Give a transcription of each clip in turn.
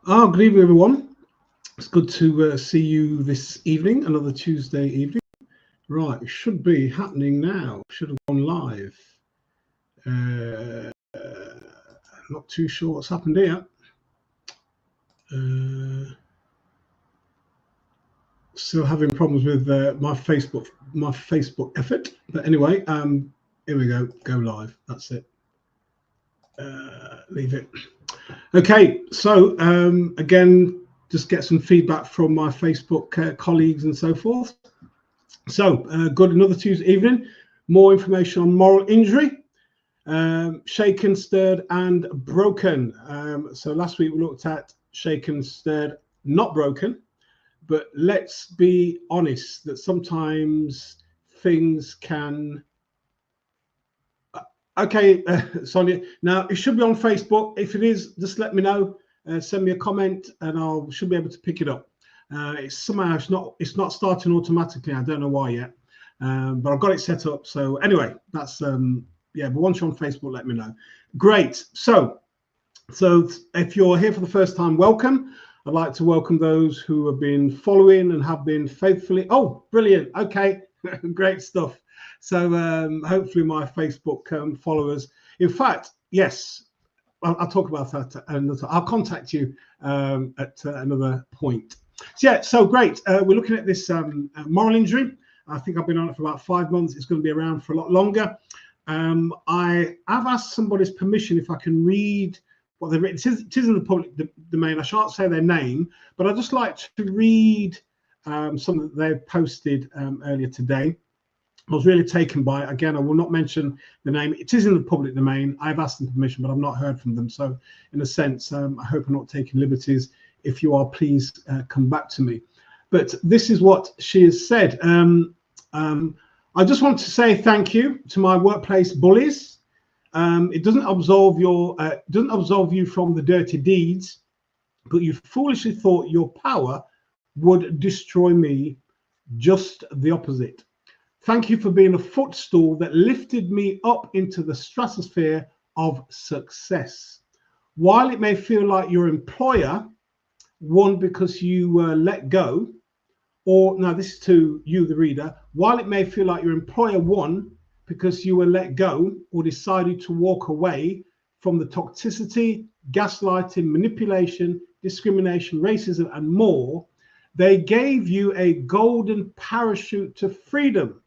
Oh, good evening, everyone. It's good to see you this evening, another Tuesday evening. Right, it should be happening now. Should have gone live. Not too sure what's happened here. Still having problems with my Facebook effort. But anyway, here we go. Go live. That's it. Leave it. Okay, so again, just get some feedback from my Facebook colleagues and so forth. So, good, another Tuesday evening. More information on moral injury, shaken, stirred, and broken. So last week we looked at shaken, stirred, not broken. But let's be honest that sometimes things can... Okay, Sonia. Now, it should be on Facebook. If it is, just let me know. Send me a comment and I should be able to pick it up. It's not starting automatically. I don't know why yet, but I've got it set up. So anyway, that's yeah. But once you're on Facebook, let me know. Great. So if you're here for the first time, welcome. I'd like to welcome those who have been following and have been faithfully. Oh, brilliant. Okay, great stuff. So hopefully my Facebook followers. In fact, yes. I'll talk about that and I'll contact you at another point. So yeah, so great. We're looking at this moral injury. I think I've been on it for about 5 months. It's going to be around for a lot longer. I have asked somebody's permission if I can read what they've written. It is in the public domain. I shan't say their name, but I'd just like to read something that they've posted earlier today. I was really taken by it. Again, I will not mention the name. It is in the public domain. I've asked them permission, but I've not heard from them. So in a sense, I hope I'm not taking liberties. If you are, please come back to me. But this is what she has said. I just want to say thank you to my workplace bullies. It doesn't absolve you from the dirty deeds, but you foolishly thought your power would destroy me. Just the opposite. Thank you for being a footstool that lifted me up into the stratosphere of success. While it may feel like your employer won because you were let go, or now this is to you, the reader, while it may feel like your employer won because you were let go or decided to walk away from the toxicity, gaslighting, manipulation, discrimination, racism, and more, they gave you a golden parachute to freedom.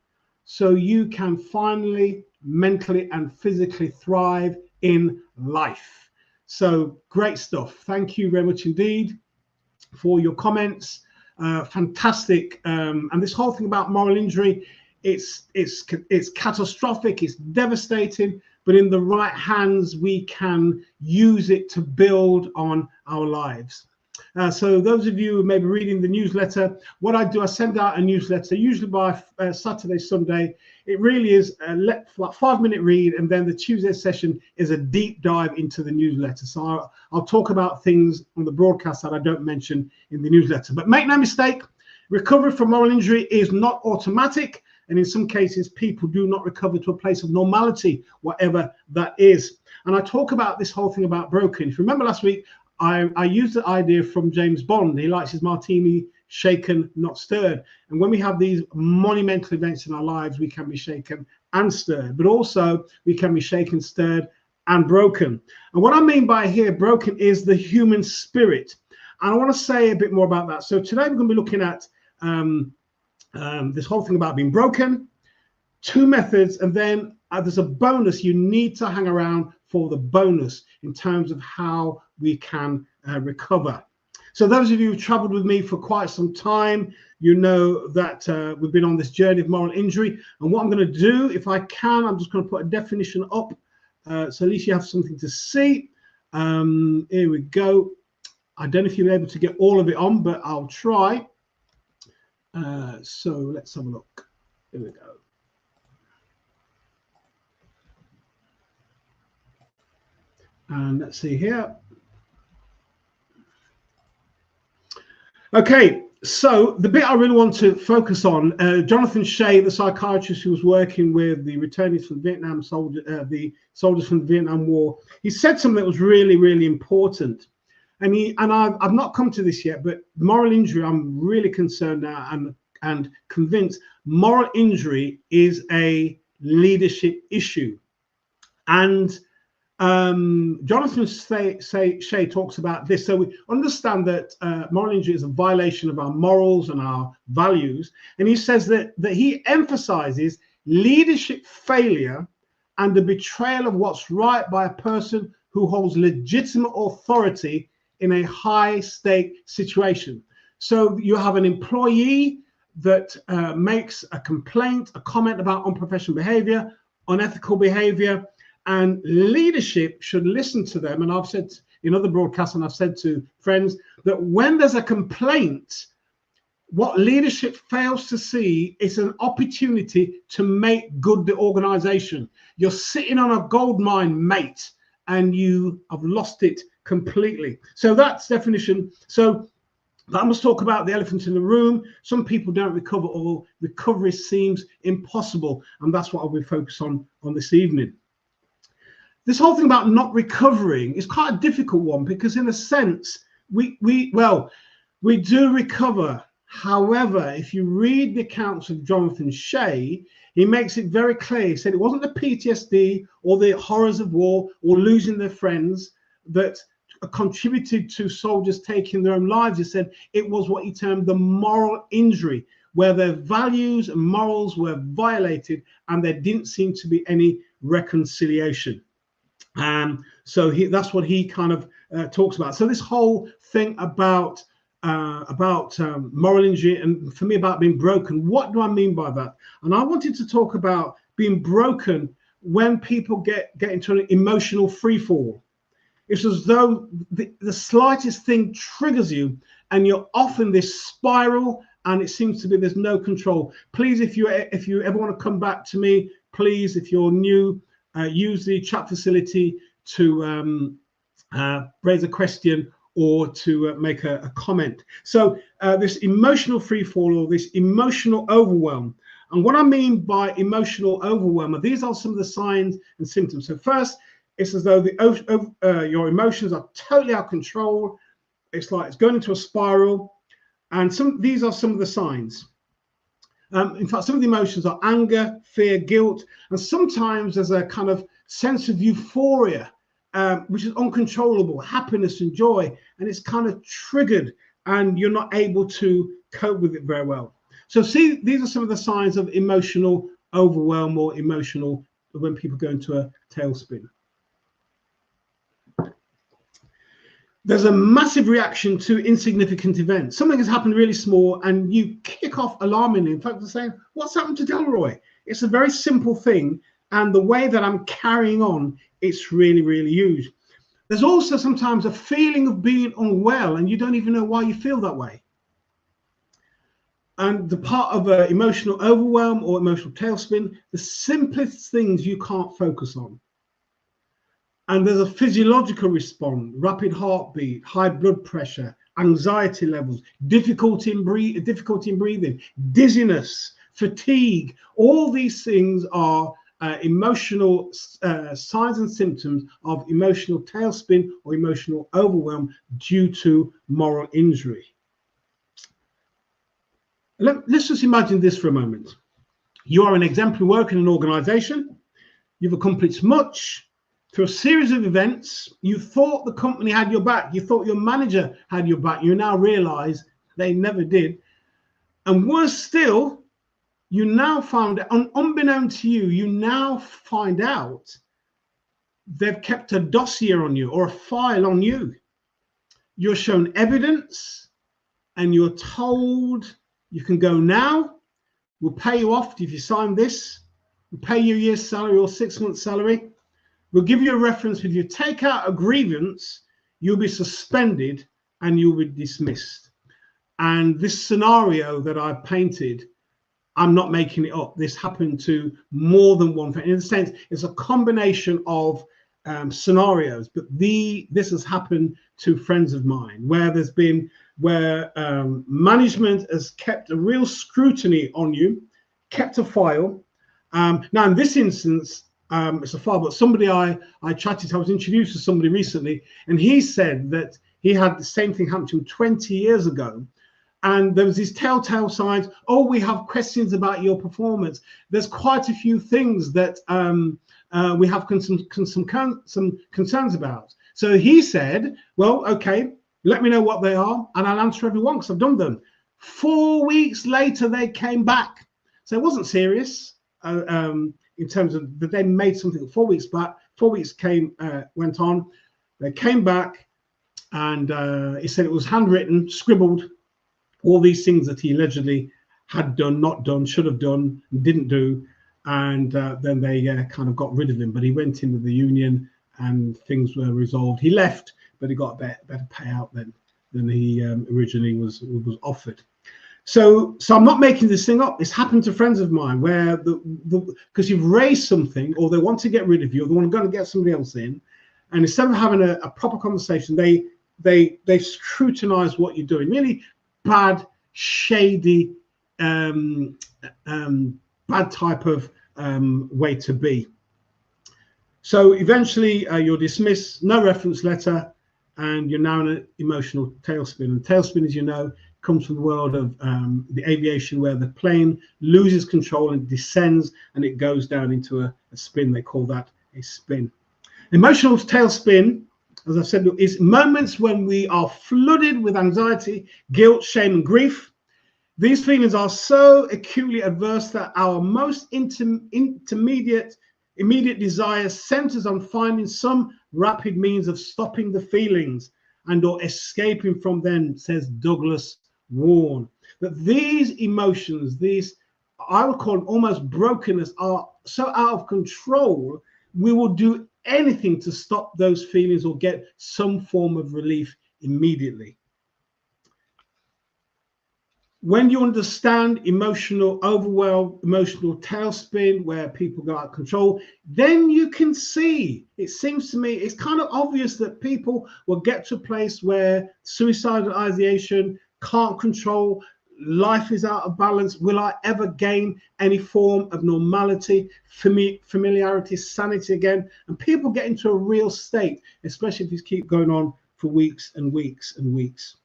So you can finally mentally and physically thrive in life. So great stuff. Thank you very much indeed for your comments. Fantastic. And this whole thing about moral injury, it's catastrophic, it's devastating, but in the right hands, we can use it to build on our lives. So those of you who may be reading the newsletter, what I do, I send out a newsletter, usually by Saturday, Sunday. It really is a 5-minute read, and then the Tuesday session is a deep dive into the newsletter. So I'll talk about things on the broadcast that I don't mention in the newsletter. But make no mistake, recovery from moral injury is not automatic. And in some cases, people do not recover to a place of normality, whatever that is. And I talk about this whole thing about broken. If you remember last week, I used the idea from James Bond. He likes his martini shaken, not stirred. And when we have these monumental events in our lives, we can be shaken and stirred, but also we can be shaken, stirred, and broken. And what I mean by here, broken, is the human spirit. And I want to say a bit more about that. So today we're going to be looking at this whole thing about being broken, 2 methods, and then there's a bonus. You need to hang around for the bonus in terms of how we can recover. So those of you who've traveled with me for quite some time, you know that we've been on this journey of moral injury. And what I'm going to do, if I can, I'm just going to put a definition up so at least you have something to see. Here we go. I don't know if you're able to get all of it on, but I'll try. So let's have a look. Here we go. And let's see here. Okay, so the bit I really want to focus on, Jonathan Shea, the psychiatrist who was working with the returnees from Vietnam, the soldiers from the Vietnam War, he said something that was really, really important. And I've not come to this yet, but moral injury, I'm really concerned now and convinced moral injury is a leadership issue. And Jonathan Shea talks about this. So we understand that moral injury is a violation of our morals and our values. And he says that he emphasizes leadership failure and the betrayal of what's right by a person who holds legitimate authority in a high stake situation. So you have an employee that makes a complaint, a comment about unprofessional behavior, unethical behavior, and leadership should listen to them. And I've said in other broadcasts, and I've said to friends, that when there's a complaint, what leadership fails to see is an opportunity to make good the organization. You're sitting on a gold mine, mate, and you have lost it completely. So that's definition. So I must talk about the elephant in the room. Some people don't recover, or recovery seems impossible. And that's what I'll be focused on this evening. This whole thing about not recovering is quite a difficult one, because in a sense, we do recover. However, if you read the accounts of Jonathan Shea, he makes it very clear. He said it wasn't the PTSD or the horrors of war or losing their friends that contributed to soldiers taking their own lives. He said it was what he termed the moral injury, where their values and morals were violated and there didn't seem to be any reconciliation. So that's what he kind of talks about. So this whole thing about moral injury, and for me about being broken, what do I mean by that? And I wanted to talk about being broken when people get into an emotional free fall. It's as though the slightest thing triggers you and you're off in this spiral, and it seems to be there's no control. Please, if you ever want to come back to me, please, if you're new, use the chat facility to raise a question or to make a comment. So this emotional free fall, or this emotional overwhelm. And what I mean by emotional overwhelm are these are some of the signs and symptoms. So first, it's as though your emotions are totally out of control. It's like it's going into a spiral. And these are some of the signs. In fact, some of the emotions are anger, fear, guilt, and sometimes there's a kind of sense of euphoria, which is uncontrollable, happiness and joy, and it's kind of triggered and you're not able to cope with it very well. So see, these are some of the signs of emotional overwhelm, or emotional when people go into a tailspin. There's a massive reaction to insignificant events. Something has happened really small and you kick off alarmingly. In fact, they're saying, what's happened to Delroy? It's a very simple thing. And the way that I'm carrying on, it's really, really huge. There's also sometimes a feeling of being unwell and you don't even know why you feel that way. And the part of emotional overwhelm or emotional tailspin, the simplest things you can't focus on. And there's a physiological response: rapid heartbeat, high blood pressure, anxiety levels, difficulty in breathing, dizziness, fatigue. All these things are emotional signs and symptoms of emotional tailspin or emotional overwhelm due to moral injury. Let's just imagine this for a moment. You are an exemplary worker in an organization. You've accomplished much. Through a series of events, you thought the company had your back. You thought your manager had your back. You now realize they never did. And worse still, you now found, unbeknown to you, you now find out they've kept a dossier on you or a file on you. You're shown evidence and you're told you can go now. We'll pay you off if you sign this. We'll pay you a year's salary or 6 months' salary. We'll give you a reference. If you take out a grievance, you'll be suspended and you'll be dismissed. And this scenario that I've painted, I'm not making it up. This happened to more than one friend. In a sense, it's a combination of scenarios, but this has happened to friends of mine where there's been, management has kept a real scrutiny on you, kept a file. Now in this instance, it's a file, but somebody I chatted to, I was introduced to somebody recently, and he said that he had the same thing happen to him 20 years ago. And there was these telltale signs. Oh, we have questions about your performance. There's quite a few things that we have some concerns about. So he said, well, okay, let me know what they are, and I'll answer every one because I've done them. 4 weeks later, they came back. So it wasn't serious in terms of that they made something 4 weeks back. 4 weeks went on. They came back, and he said it was handwritten, scribbled, all these things that he allegedly had done, not done, should have done, didn't do. And then they kind of got rid of him. But he went in with the union and things were resolved. He left, but he got a better payout than he originally was offered. So I'm not making this thing up. It's happened to friends of mine where because you've raised something, or they want to get rid of you, or they want to go and get somebody else in, and instead of having a proper conversation, they scrutinize what you're doing. Really bad, shady, bad type of way to be. So eventually you're dismissed, no reference letter, and you're now in an emotional tailspin. And tailspin, as you know, comes from the world of the aviation, where the plane loses control and descends, and it goes down into a spin. They call that a spin. Emotional tailspin, as I said, is moments when we are flooded with anxiety, guilt, shame, and grief. These feelings are so acutely adverse that our most immediate desire centers on finding some rapid means of stopping the feelings and or escaping from them, says Douglas Warren. That these emotions, these, I would call them almost brokenness, are so out of control, we will do anything to stop those feelings or get some form of relief immediately. When you understand emotional overwhelm, emotional tailspin, where people go out of control, then you can see, it seems to me, it's kind of obvious that people will get to a place where suicidal ideation, can't control, life is out of balance. Will I ever gain any form of normality, familiarity, sanity again? And people get into a real state, especially if this keeps going on for weeks and weeks and weeks.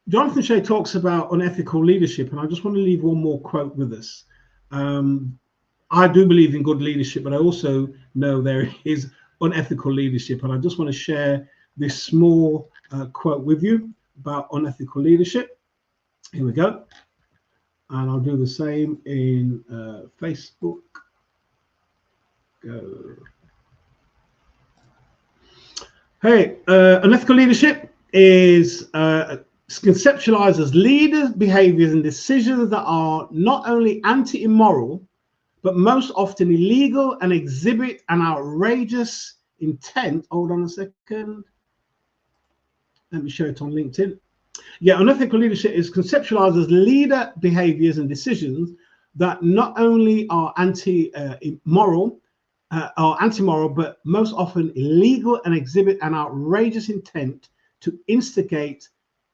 Jonathan Shea talks about unethical leadership, and I just want to leave one more quote with us. I do believe in good leadership, but I also know there is unethical leadership, and I just want to share this small quote with you about unethical leadership. Here we go. And I'll do the same in Facebook. Go. Hey, unethical leadership is conceptualized as leaders' behaviors and decisions that are not only anti-immoral, but most often illegal and exhibit an outrageous intent. Hold on a second. Let me show it on LinkedIn. Yeah, unethical leadership is conceptualized as leader behaviors and decisions that not only are anti-moral, but most often illegal and exhibit an outrageous intent to instigate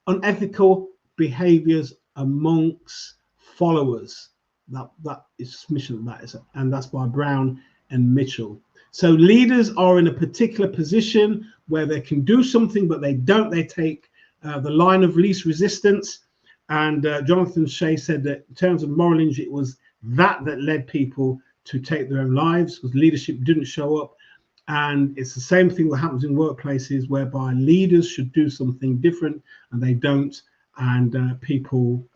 unethical behaviors amongst followers. That is mission, and that's by Brown and Mitchell. So leaders are in a particular position where they can do something, but they don't. They take the line of least resistance. And Jonathan Shea said that in terms of moral injury, it was that led people to take their own lives, because leadership didn't show up. And it's the same thing that happens in workplaces, whereby leaders should do something different and they don't, and people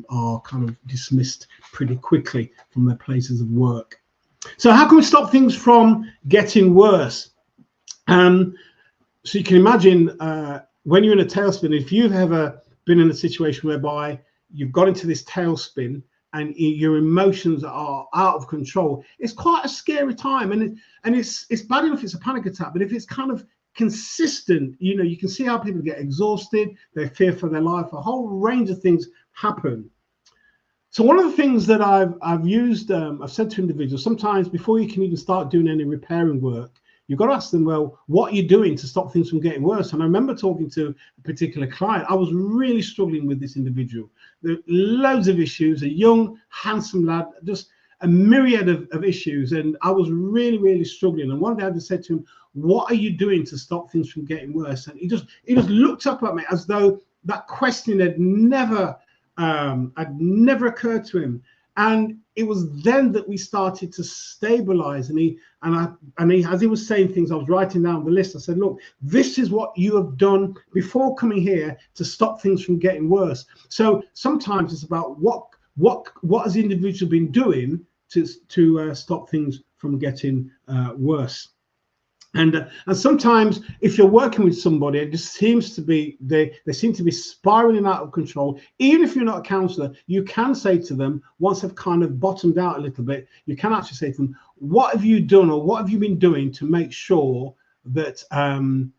are kind of dismissed pretty quickly from their places of work. So how can we stop things from getting worse? So you can imagine when you're in a tailspin, if you've ever been in a situation whereby you've got into this tailspin and your emotions are out of control, it's quite a scary time. And it's bad enough it's a panic attack, but if it's kind of consistent, you know, you can see how people get exhausted, they fear for their life, a whole range of things happen. So one of the things that I've used, I've said to individuals, sometimes before you can even start doing any repairing work, you've got to ask them, well, what are you doing to stop things from getting worse? And I remember talking to a particular client. I was really struggling with this individual. There were loads of issues, a young, handsome lad, just a myriad of issues, and I was really struggling. And one day I just said to him, what are you doing to stop things from getting worse? And he just looked up at me as though that question had never occurred to him. And it was then that we started to stabilize. And he, as he was saying things, I was writing down the list. I said, look, this is what you have done before coming here to stop things from getting worse. So sometimes it's about what has the individual been doing to stop things from getting worse. And sometimes if you're working with somebody, it just seems to be they seem to be spiraling out of control. Even if you're not a counselor, you can say to them, once they've kind of bottomed out a little bit, you can actually say to them, what have you done, or what have you been doing to make sure that to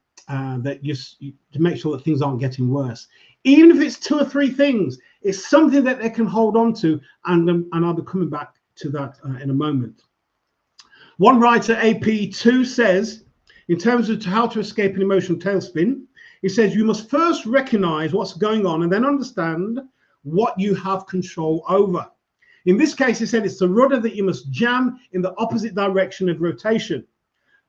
make sure that things aren't getting worse? Even if it's 2 or 3 things, it's something that they can hold on to, and I'll be coming back to that in a moment. One writer, AP2, says, in terms of how to escape an emotional tailspin, he says, you must first recognize what's going on and then understand what you have control over. In this case, he said it's the rudder that you must jam in the opposite direction of rotation.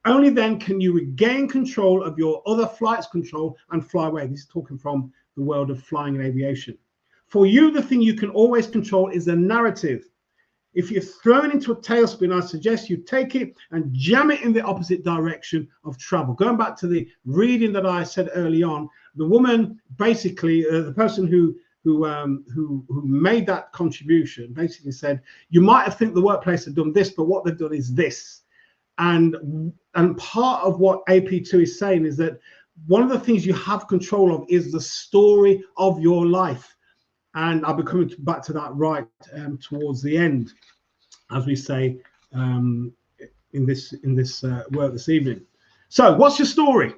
Only then can you regain control of your other flight's control and fly away. This is talking from the world of flying and aviation. For you, the thing you can always control is the narrative. If you're thrown into a tailspin, I suggest you take it and jam it in the opposite direction of travel. Going back to the reading that I said early on, the woman, basically, the person who made that contribution, basically said, you might have think the workplace had done this, but what they've done is this. And part of what AP2 is saying is that one of the things you have control of is the story of your life. And I'll be coming back to that right towards the end, as we say in this work this evening. So what's your story?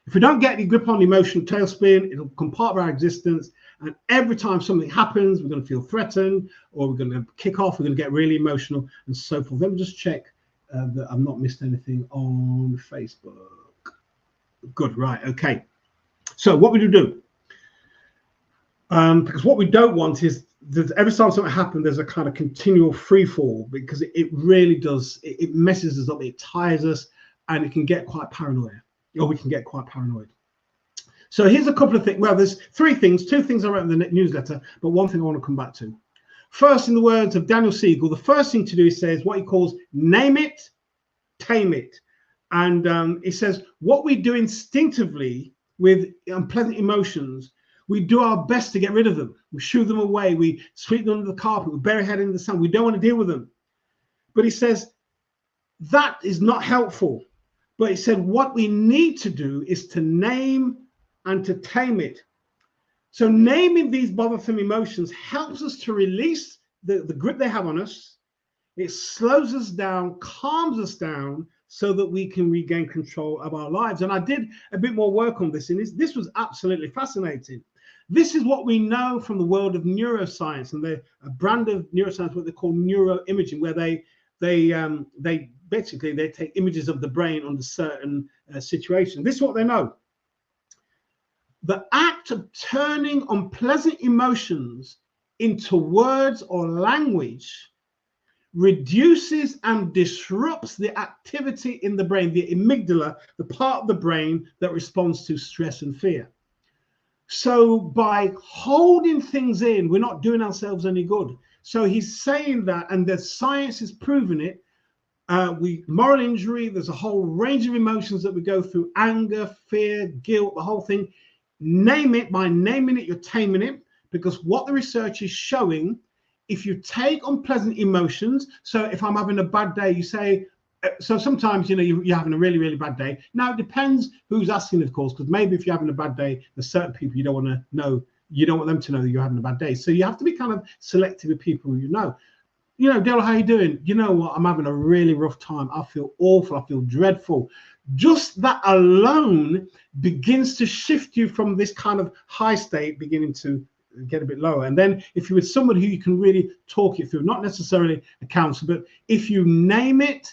If we don't get any grip on the emotional tailspin, it'll become part of our existence. And every time something happens, we're going to feel threatened, or we're going to kick off, we're going to get really emotional and so forth. Let me just check that I've not missed anything on Facebook. Good, right, okay. So what would you do? Because what we don't want is that every time something happens, there's a kind of continual free fall, because it really does, it messes us up, it tires us, and it can get quite paranoid, or we can get quite paranoid. So here's a couple of things. Well, there's 3 things, 2 things I wrote in the newsletter, but 1 thing I want to come back to. First, in the words of Daniel Siegel, the first thing to do, he says, what he calls name it, tame it. And he says, what we do instinctively with unpleasant emotions, we do our best to get rid of them. We shoo them away. We sweep them under the carpet. We bury our head in the sand. We don't want to deal with them. But he says that is not helpful. But he said what we need to do is to name and to tame it. So naming these bothersome emotions helps us to release the grip they have on us. It slows us down, calms us down, so that we can regain control of our lives. And I did a bit more work on this, and this was absolutely fascinating. This is what we know from the world of neuroscience, and a brand of neuroscience, what they call neuroimaging, where they basically take images of the brain under certain situations. This is what they know. The act of turning unpleasant emotions into words or language reduces and disrupts the activity in the brain, the amygdala, the part of the brain that responds to stress and fear. So by holding things in, we're not doing ourselves any good. So he's saying that, and the science is proving it. Moral injury, there's a whole range of emotions that we go through: anger, fear, guilt, the whole thing. Name it. By naming it, you're taming it, because what the research is showing, if you take unpleasant emotions, so if I'm having a bad day, you say, so sometimes, you're having a really, really bad day. Now, it depends who's asking, of course, because maybe if you're having a bad day, there's certain people you don't want to know, you don't want them to know that you're having a bad day. So you have to be kind of selective with people who you know. Delroy, how you doing? You know what? I'm having a really rough time. I feel awful. I feel dreadful. Just that alone begins to shift you from this kind of high state, beginning to get a bit lower. And then if you're with somebody who you can really talk it through, not necessarily a counselor, but if you name it,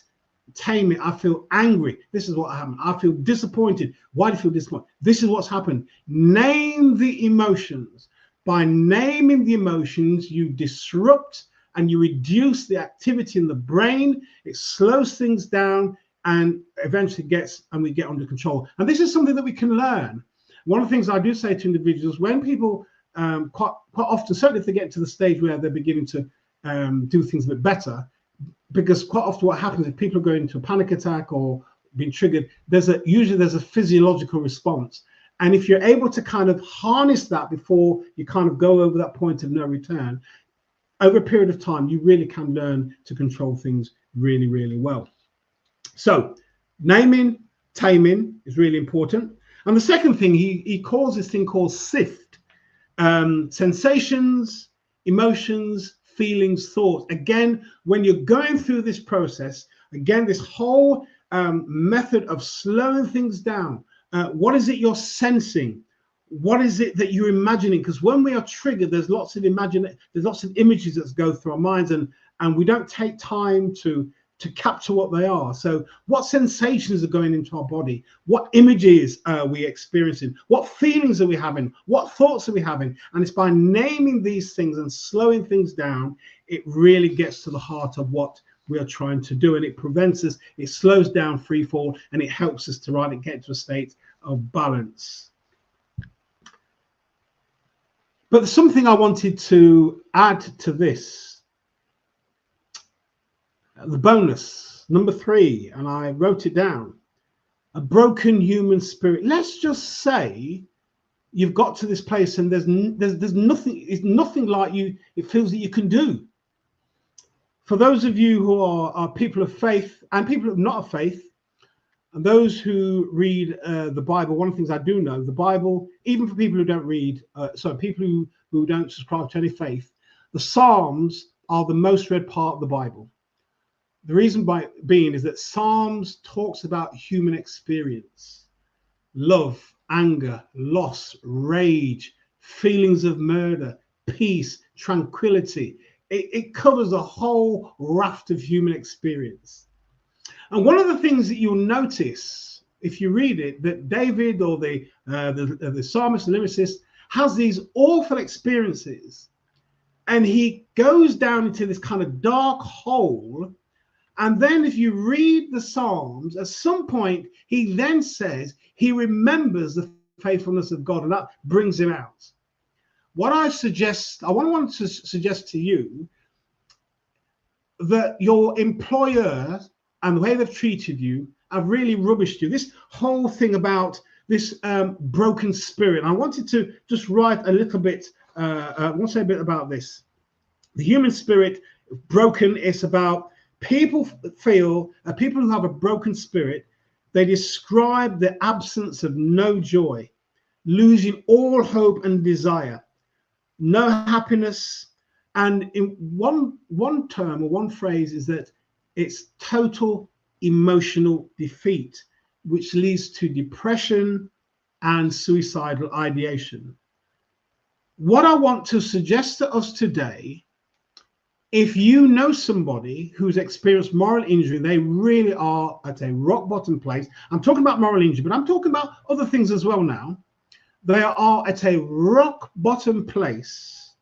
tame it. I feel angry. This is what happened. I feel disappointed. Why do you feel disappointed? This is what's happened. Name the emotions. By naming the emotions, you disrupt and you reduce the activity in the brain, it slows things down and eventually we get under control. And this is something that we can learn. One of the things I do say to individuals, when people quite often, certainly if they get to the stage where they're beginning to do things a bit better, because quite often what happens is people are going into a panic attack or being triggered, usually there's a physiological response. And if you're able to kind of harness that before you kind of go over that point of no return, over a period of time, you really can learn to control things really, really well. So naming, taming is really important. And the second thing, he calls this thing called SIFT, sensations, emotions, feelings, thoughts. Again, when you're going through this process, again, this whole method of slowing things down. What is it you're sensing? What is it that you're imagining? Because when we are triggered, there's lots of images that go through our minds, and we don't take time to capture what they are. So what sensations are going into our body? What images are we experiencing? What feelings are we having? What thoughts are we having? And it's by naming these things and slowing things down, it really gets to the heart of what we are trying to do, and it prevents us, it slows down free fall, and it helps us to get to a state of balance. But there's something I wanted to add to this. The bonus, number 3, and I wrote it down. A broken human spirit. Let's just say you've got to this place and there's nothing, it's nothing like you, it feels that you can do. For those of you who are people of faith and people of not of faith, and those who read the Bible, one of the things I do know, the Bible, even for people who don't read, people who don't subscribe to any faith, the Psalms are the most read part of the Bible. The reason being is that Psalms talks about human experience, love, anger, loss, rage, feelings of murder, peace, tranquility. It covers a whole raft of human experience. And one of the things that you'll notice if you read it, that David or the psalmist, the lyricist, has these awful experiences, and he goes down into this kind of dark hole. And then if you read the Psalms, at some point, he then says he remembers the faithfulness of God, and that brings him out. What I want to suggest to you that your employer and the way they've treated you have really rubbished you. This whole thing about this broken spirit. I wanted to just write a little bit, I want to say a bit about this. The human spirit, broken, is about people who have a broken spirit, they describe the absence of no joy, losing all hope and desire, no happiness. And in one term or one phrase is that it's total emotional defeat, which leads to depression and suicidal ideation. What I want to suggest to us today, if you know somebody who's experienced moral injury, they really are at a rock bottom place. I'm talking about moral injury, but I'm talking about other things as well now. They are at a rock bottom place.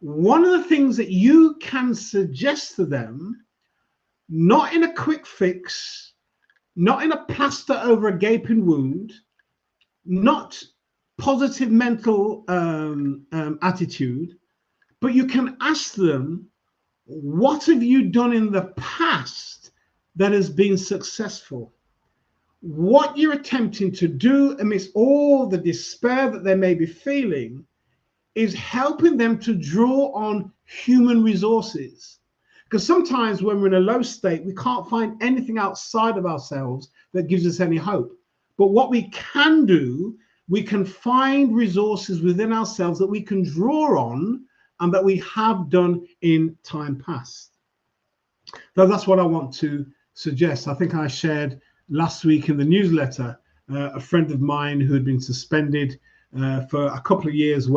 One of the things that you can suggest to them, not in a quick fix, not in a plaster over a gaping wound, not positive mental attitude, but you can ask them, what have you done in the past that has been successful? What you're attempting to do amidst all the despair that they may be feeling is helping them to draw on human resources. Because sometimes when we're in a low state, we can't find anything outside of ourselves that gives us any hope. But what we can do, we can find resources within ourselves that we can draw on and that we have done in time past. So that's what I want to suggest. I think I shared last week in the newsletter a friend of mine who had been suspended for a couple of years.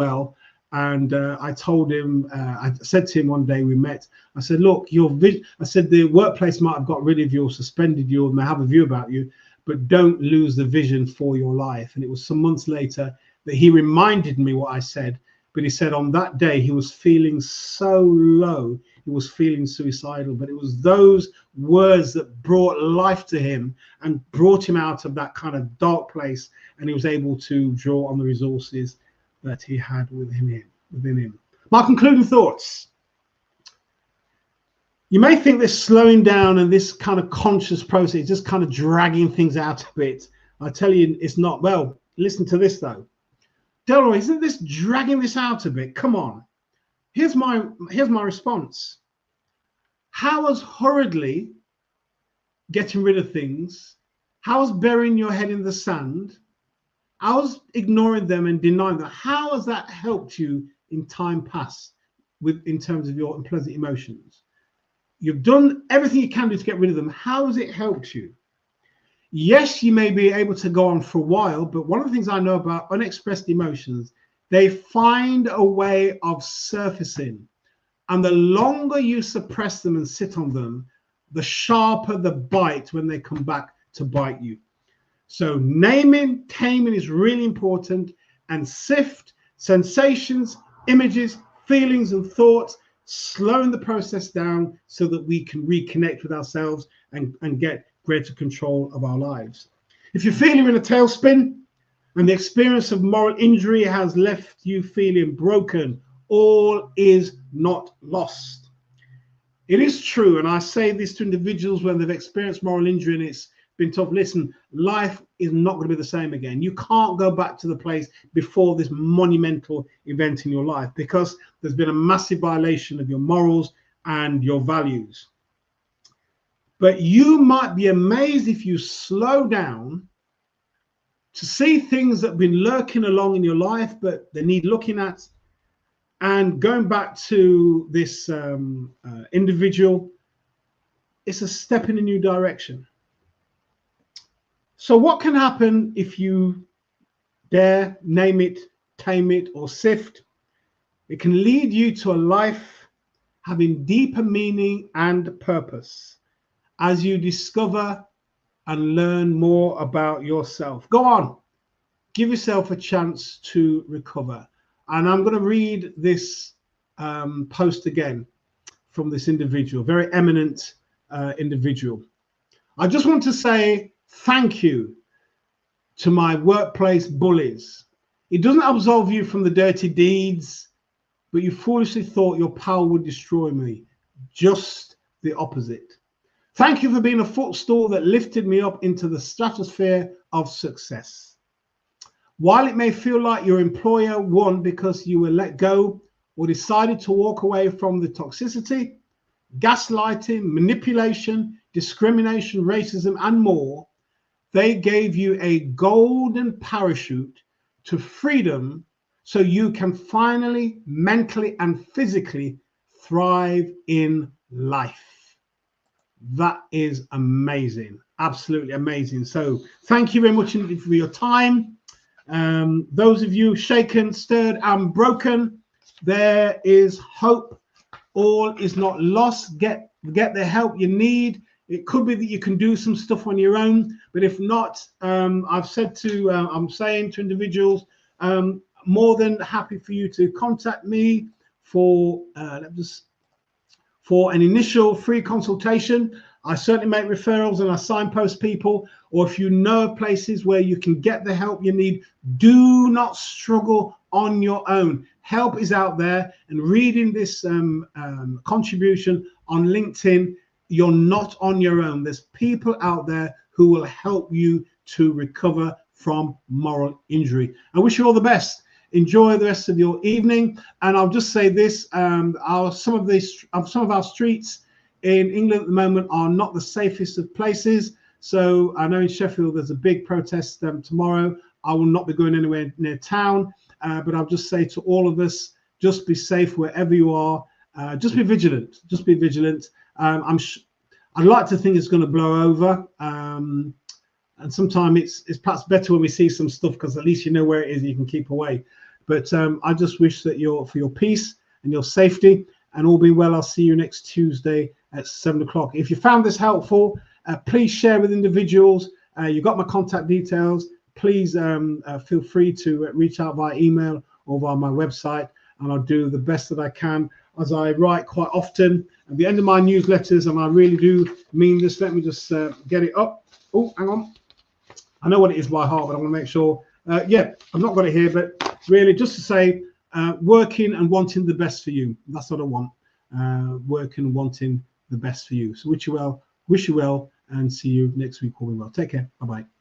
And I told him, I said to him one day we met, I said, look, I said the workplace might have got rid of you or suspended you or may have a view about you, but don't lose the vision for your life. And it was some months later that he reminded me what I said. But he said on that day he was feeling so low, he was feeling suicidal. But it was those words that brought life to him and brought him out of that kind of dark place, and he was able to draw on the resources that he had within him. My concluding thoughts. You may think this slowing down and this kind of conscious process is just kind of dragging things out a bit. I tell you, it's not. Well, listen to this though. Delroy, isn't this dragging this out a bit? Come on. Here's my response. How is hurriedly getting rid of things? How is burying your head in the sand? How is ignoring them and denying them? How has that helped you in time past in terms of your unpleasant emotions? You've done everything you can do to get rid of them. How has it helped you? Yes, you may be able to go on for a while, but one of the things I know about unexpressed emotions, they find a way of surfacing. And the longer you suppress them and sit on them, the sharper the bite when they come back to bite you. So naming, taming is really important, and sift sensations, images, feelings, and thoughts, slowing the process down so that we can reconnect with ourselves and get greater control of our lives. If you feel you're in a tailspin and the experience of moral injury has left you feeling broken, all is not lost. It is true, and I say this to individuals when they've experienced moral injury and it's been tough. Listen, life is not going to be the same again. You can't go back to the place before this monumental event in your life because there's been a massive violation of your morals and your values. But you might be amazed if you slow down to see things that have been lurking along in your life, but they need looking at. And going back to this individual, it's a step in a new direction. So what can happen if you dare name it, tame it, or sift? It can lead you to a life having deeper meaning and purpose as you discover and learn more about yourself. Go on, give yourself a chance to recover. And I'm going to read this post again from this individual, very eminent individual. I just want to say thank you to my workplace bullies. It doesn't absolve you from the dirty deeds, but you foolishly thought your power would destroy me. Just the opposite. Thank you for being a footstool that lifted me up into the stratosphere of success. While it may feel like your employer won because you were let go or decided to walk away from the toxicity, gaslighting, manipulation, discrimination, racism, and more, they gave you a golden parachute to freedom so you can finally, mentally and physically thrive in life. That is amazing. Absolutely amazing. So thank you very much for your time. Those of you shaken, stirred, and broken, there is hope. All is not lost. Get the help you need. It could be that you can do some stuff on your own, but if not, I'm saying to individuals, more than happy for you to contact me for an initial free consultation. I certainly make referrals and I signpost people, or if you know of places where you can get the help you need, do not struggle on your own. Help is out there, and reading this contribution on LinkedIn, you're not on your own. There's people out there who will help you to recover from moral injury. I wish you all the best. Enjoy the rest of your evening. And I'll just say this, some of our streets in England at the moment are not the safest of places. So I know in Sheffield there's a big protest tomorrow. I will not be going anywhere near town, but I'll just say to all of us, just be safe wherever you are. Just be vigilant. Just be vigilant. I'd like to think it's going to blow over. And sometimes it's perhaps better when we see some stuff, because at least you know where it is and you can keep away. But I just wish that for your peace and your safety, and all being well, I'll see you next Tuesday at 7 o'clock. If you found this helpful, please share with individuals. You've got my contact details. Please feel free to reach out via email or via my website, and I'll do the best that I can. as I write quite often at the end of my newsletters, and I really do mean this. Let me just get it up. Oh, hang on. I know what it is by heart, but I want to make sure. Yeah, I've not got it here, but really just to say, working and wanting the best for you. That's what I want. Working and wanting the best for you. So wish you well, and see you next week. All be well. Take care. Bye bye.